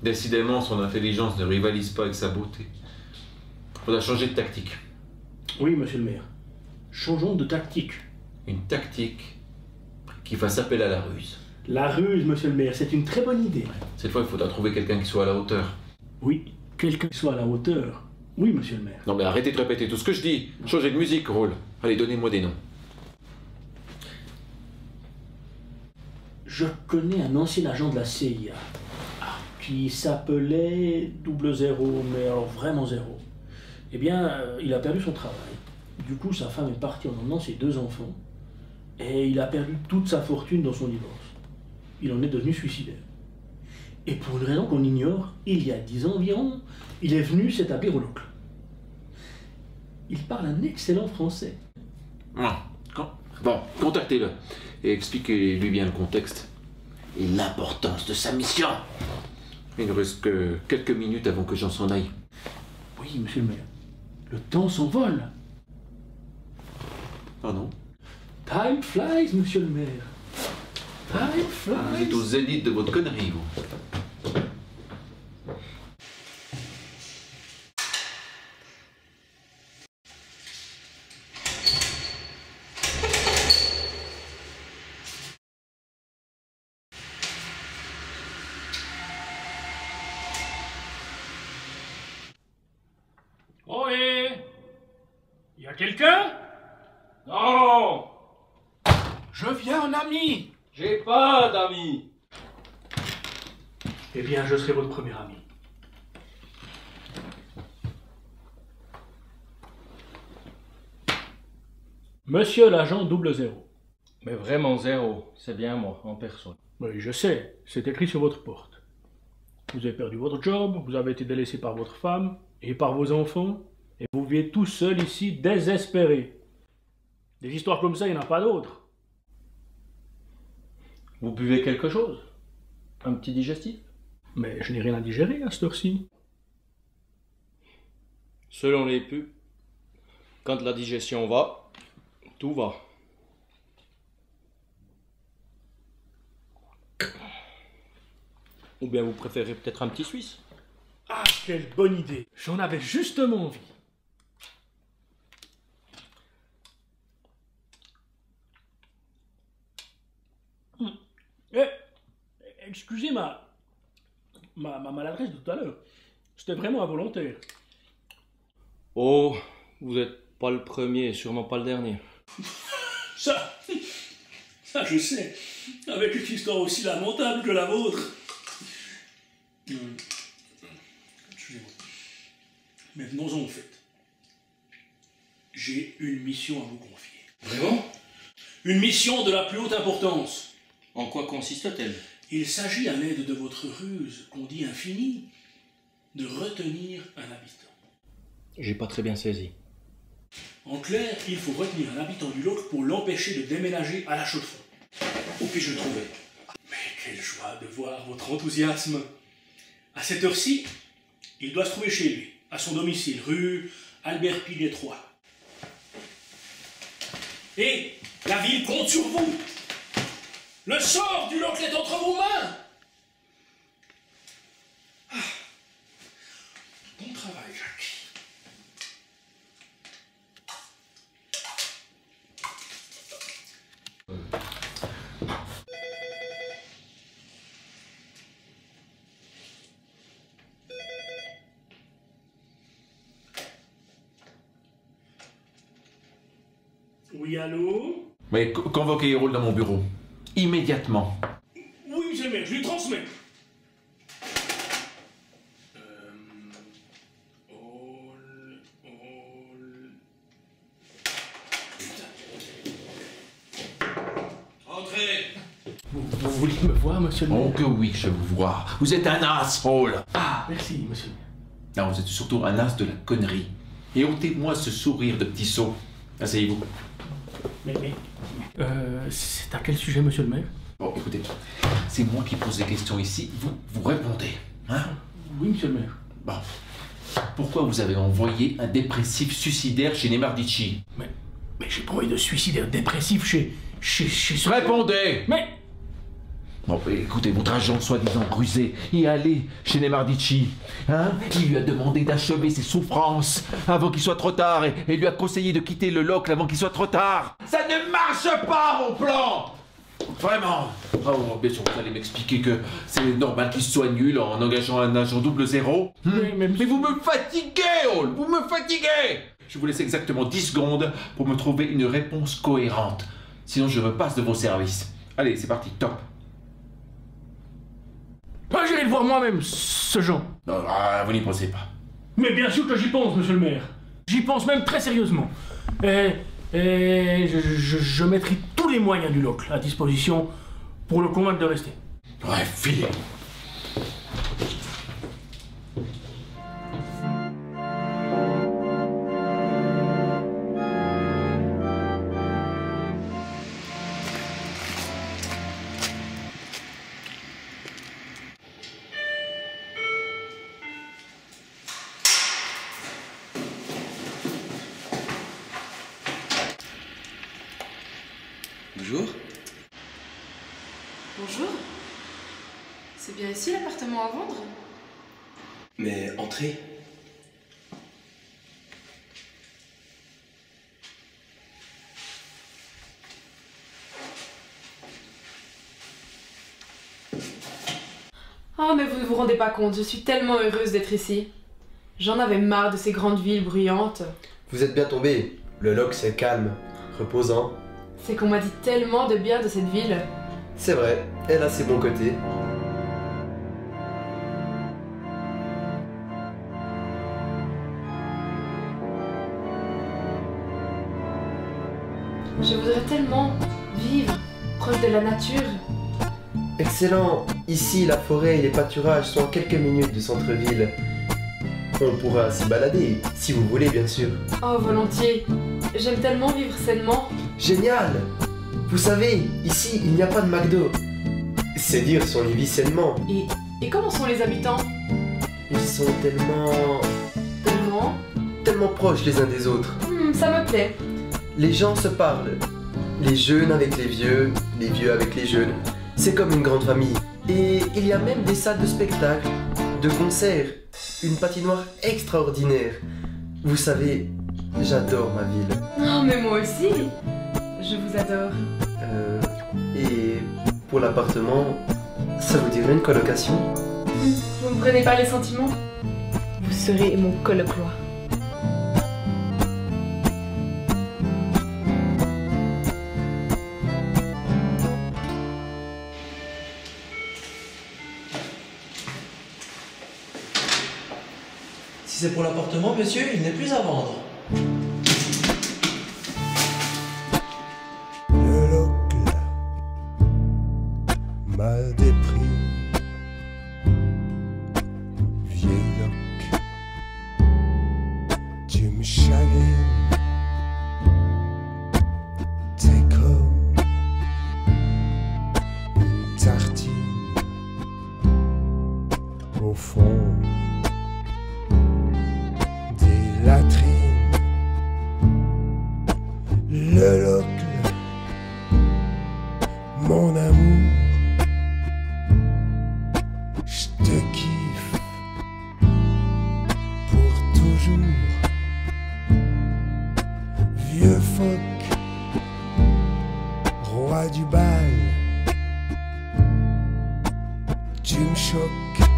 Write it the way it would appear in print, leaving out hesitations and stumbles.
Décidément, son intelligence ne rivalise pas avec sa beauté. On a changé de tactique. Oui, monsieur le maire. Changeons de tactique. Une tactique qui fasse appel à la ruse. La ruse, monsieur le maire, c'est une très bonne idée. Cette fois, il faudra trouver quelqu'un qui soit à la hauteur. Oui, quelqu'un qui soit à la hauteur. Oui, monsieur le maire. Non mais arrêtez de répéter tout ce que je dis. Changez de musique, rôle. Allez, donnez-moi des noms. Je connais un ancien agent de la CIA qui s'appelait 00, mais alors vraiment zéro. Eh bien, il a perdu son travail. Du coup, sa femme est partie en emmenant ses 2 enfants. Et il a perdu toute sa fortune dans son divorce. Il en est devenu suicidaire. Et pour une raison qu'on ignore, il y a 10 ans environ, il est venu s'établir au local. Il parle un excellent français. Bon, contactez-le et expliquez-lui bien le contexte et l'importance de sa mission. Il ne reste que quelques minutes avant que j'en s'en aille. Oui, monsieur le maire. Le temps s'envole. Pardon? Time flies, monsieur le maire. Time flies. Vous êtes au zénith de votre connerie, vous. Ohé! Y a quelqu'un? Non! Je viens en ami! J'ai pas d'amis! Eh bien, je serai votre premier ami. Monsieur l'agent 00. Mais vraiment zéro, c'est bien moi, en personne. Oui, je sais, c'est écrit sur votre porte. Vous avez perdu votre job, vous avez été délaissé par votre femme et par vos enfants, et vous vivez tout seul ici, désespéré. Des histoires comme ça, il n'y en a pas d'autres. Vous buvez quelque chose? Un petit digestif? Mais je n'ai rien à digérer à cette heure-ci. Selon les pubs, quand la digestion va, tout va. Ou bien vous préférez peut-être un petit suisse? Ah, quelle bonne idée! J'en avais justement envie. Excusez ma maladresse de tout à l'heure. C'était vraiment involontaire. Oh, vous n'êtes pas le premier et sûrement pas le dernier. Ça, je sais. Avec une histoire aussi lamentable que la vôtre. Excusez-moi. Mais venons-en au fait. J'ai une mission à vous confier. Vraiment? Une mission de la plus haute importance. En quoi consiste-t-elle? Il s'agit, à l'aide de votre ruse, qu'on dit infinie, de retenir un habitant. J'ai pas très bien saisi. En clair, il faut retenir un habitant du local pour l'empêcher de déménager à la Chaux-de-Fonds. Où puis-je le trouver? Mais quelle joie de voir votre enthousiasme! À cette heure-ci, il doit se trouver chez lui, à son domicile, rue Albert Pilet 3. Et la ville compte sur vous! Le sort du local est entre vos mains! Ah. Bon travail, Jacques. Oui, allô? Mais convoquez Hérold dans mon bureau. Immédiatement. Oui, monsieur le maire, je lui transmets. Entrez! Vous voulez me voir, monsieur le maire? Oh que oui, je vous vois. Vous êtes un as, rôle. Ah, merci, monsieur le maire. Non, vous êtes surtout un as de la connerie. Et ôtez-moi ce sourire de petit sot. Asseyez-vous. C'est à quel sujet, monsieur le maire? Bon, écoutez, c'est moi qui pose des questions ici, vous répondez, hein? Oui, monsieur le maire. Bon. Pourquoi vous avez envoyé un dépressif suicidaire chez Nemardici? Mais j'ai pas envie de suicidaire dépressif chez ce... Répondez! Mais Bon, écoutez, votre agent soi-disant rusé est allé chez Nemardici. Hein? Il lui a demandé d'achever ses souffrances avant qu'il soit trop tard et lui a conseillé de quitter le locle avant qu'il soit trop tard. Ça ne marche pas, mon plan! Vraiment. Oh, bien sûr, vous allez m'expliquer que c'est normal qu'il soit nul en engageant un agent 00. Mais vous me fatiguez, Hall! Vous me fatiguez! Je vous laisse exactement 10 secondes pour me trouver une réponse cohérente. Sinon, je me passe de vos services. Allez, c'est parti, top. Ah, j'irai le voir moi-même, ce Jean. Non, vous n'y pensez pas. Mais bien sûr que j'y pense, monsieur le maire. J'y pense même très sérieusement. Et je mettrai tous les moyens du locle à disposition pour le convaincre de rester. Ouais, filez. Bonjour. Bonjour. C'est bien ici l'appartement à vendre? Mais entrez. Oh, mais vous ne vous rendez pas compte, je suis tellement heureuse d'être ici. J'en avais marre de ces grandes villes bruyantes. Vous êtes bien tombé. Le locle c'est calme, reposant. C'est qu'on m'a dit tellement de bien de cette ville. C'est vrai, elle a ses bons côtés. Je voudrais tellement vivre proche de la nature. Excellent. Ici, la forêt et les pâturages sont à quelques minutes du centre-ville. On pourra s'y balader, si vous voulez bien sûr. Oh, volontiers. J'aime tellement vivre sainement. Génial! Vous savez, ici, il n'y a pas de McDo. C'est dire si on y vit sainement. Et comment sont les habitants? Ils sont Tellement. tellement proches les uns des autres. Ça me plaît. Les gens se parlent. Les jeunes avec les vieux avec les jeunes. C'est comme une grande famille. Et il y a même des salles de spectacle, de concerts, une patinoire extraordinaire. Vous savez, j'adore ma ville. Oh, mais moi aussi. Je vous adore. Et pour l'appartement, ça vous dirait une colocation? Vous me prenez pas les sentiments? Vous serez mon coloc-loi. Si c'est pour l'appartement, monsieur, il n'est plus à vendre. Le locle m'a dépris, vieil locle, tu me chagrines, t'es comme une tartine au fond des latrines. Le locle, mon amour, je te kiffe pour toujours. Vieux phoque, roi du bal, tu me choques